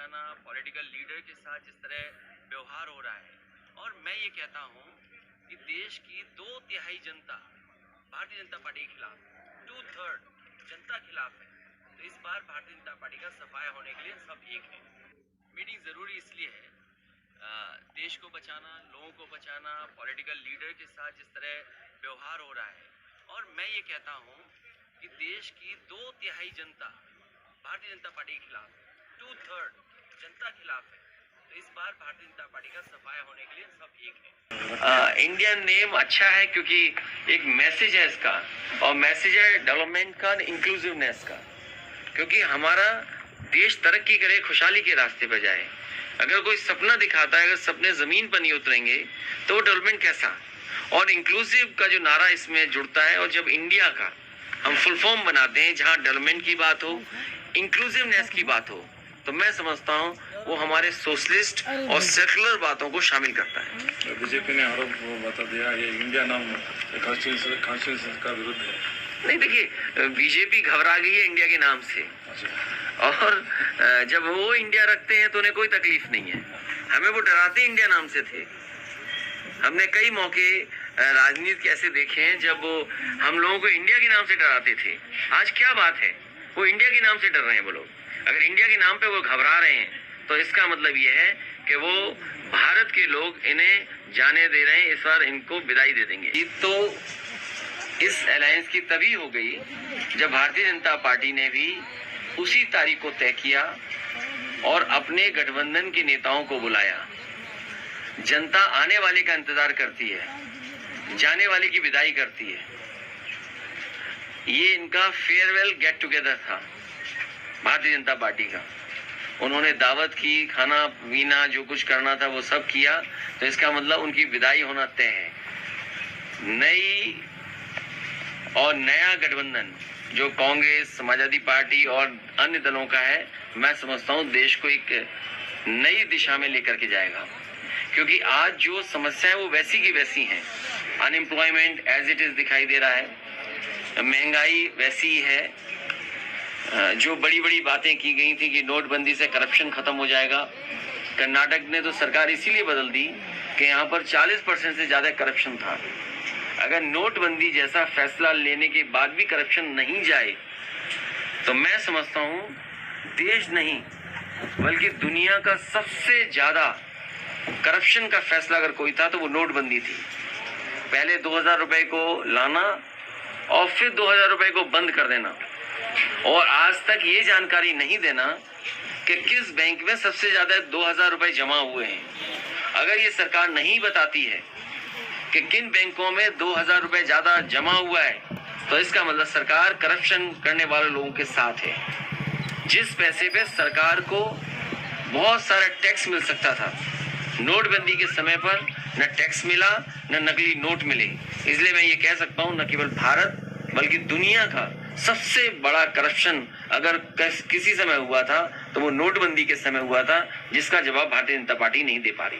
बचाना, political leader के साथ जिस तरह व्यवहार हो रहा है, और मैं ये कहता हूँ कि देश की 2/3 जनता भारतीय जनता पार्टी के खिलाफ, 2/3 जनता खिलाफ है। तो इस बार भारतीय जनता पार्टी का सफाया होने के लिए सब एक है। मीटिंग जरूरी इसलिए है, देश को बचाना, लोगों को बचाना, पॉलिटिकल लीडर के साथ जिस तरह व्यवहार हो रहा है, और मैं ये कहता हूँ कि देश की 2/3 जनता भारतीय जनता पार्टी के खिलाफ, 2/3 जनता खिलाफ है। तो इस बार भारतीय जनता पार्टी का सफाया होने के लिए सब एक है। इंडियन नेम अच्छा है क्योंकि एक मैसेज है इसका, और मैसेज है डेवलपमेंट का, इंक्लूसिवनेस का, क्योंकि हमारा देश तरक्की करे, खुशहाली के रास्ते पर जाए। अगर कोई सपना दिखाता है, अगर सपने जमीन पर नहीं उतरेंगे तो वो डेवलपमेंट कैसा। और इंक्लूसिव का जो नारा इसमें जुड़ता है, और जब इंडिया का हम फुल फॉर्म बनाते हैं जहाँ डेवलपमेंट की बात हो, इंक्लूसिवनेस की बात हो, तो मैं समझता हूँ वो हमारे सोशलिस्ट और सेकुलर बातों को शामिल करता है। बीजेपी ने आरोप बता दिया ये इंडिया नाम कॉन्स्टिट्यूशन का विरुद्ध है। नहीं, देखिए, बीजेपी घबरा गई है इंडिया के नाम से, और जब वो इंडिया रखते हैं तो उन्हें कोई तकलीफ नहीं है। हमें वो डराते इंडिया नाम से थे। हमने कई मौके राजनीति ऐसे देखे हैं जब वो हम लोगों को इंडिया के नाम से डराते थे। आज क्या बात है, वो इंडिया के नाम से डर रहे हैं वो लोग। अगर इंडिया के नाम पे वो घबरा रहे हैं तो इसका मतलब ये है कि वो भारत के लोग इन्हें जाने दे रहे हैं, इस बार इनको विदाई दे देंगे। तो इस अलायंस की तभी हो गई जब भारतीय जनता पार्टी ने भी उसी तारीख को तय किया और अपने गठबंधन के नेताओं को बुलाया। जनता आने वाले का इंतजार करती है, जाने वाले की विदाई करती है। ये इनका फेयरवेल गेट टुगेदर था भारतीय जनता पार्टी का। उन्होंने दावत की, खाना पीना जो कुछ करना था वो सब किया, तो इसका मतलब उनकी विदाई होना तय है। नई और नया गठबंधन जो कांग्रेस, समाजवादी पार्टी और अन्य दलों का है, मैं समझता हूँ देश को एक नई दिशा में लेकर के जाएगा। क्योंकि आज जो समस्याएं वो वैसी की वैसी हैं। अनएम्प्लॉयमेंट एज इट इज दिखाई दे रहा है, महंगाई वैसी ही है। जो बड़ी बड़ी बातें की गई थी कि नोटबंदी से करप्शन खत्म हो जाएगा, कर्नाटक ने तो सरकार इसीलिए बदल दी कि यहाँ पर 40% से ज्यादा करप्शन था। अगर नोटबंदी जैसा फैसला लेने के बाद भी करप्शन नहीं जाए तो मैं समझता हूँ देश नहीं बल्कि दुनिया का सबसे ज्यादा करप्शन का फैसला अगर कोई था तो वो नोटबंदी थी। पहले 2000 रुपए को लाना और फिर 2000 रुपए को बंद कर देना, और आज तक ये जानकारी नहीं देना कि किस बैंक में सबसे ज्यादा 2000 रुपए जमा हुए हैं। अगर ये सरकार नहीं बताती है कि किन बैंकों में 2000 रुपए ज्यादा जमा हुआ है, तो इसका मतलब सरकार करप्शन करने वाले लोगों के साथ है। जिस पैसे पे सरकार को बहुत सारा टैक्स मिल सकता था, नोटबंदी के समय पर न टैक्स मिला न नकली नोट मिले। इसलिए मैं ये कह सकता हूँ न केवल भारत बल्कि दुनिया का सबसे बड़ा करप्शन अगर किसी समय हुआ था तो वो नोटबंदी के समय हुआ था, जिसका जवाब भारतीय जनता पार्टी नहीं दे पा रही।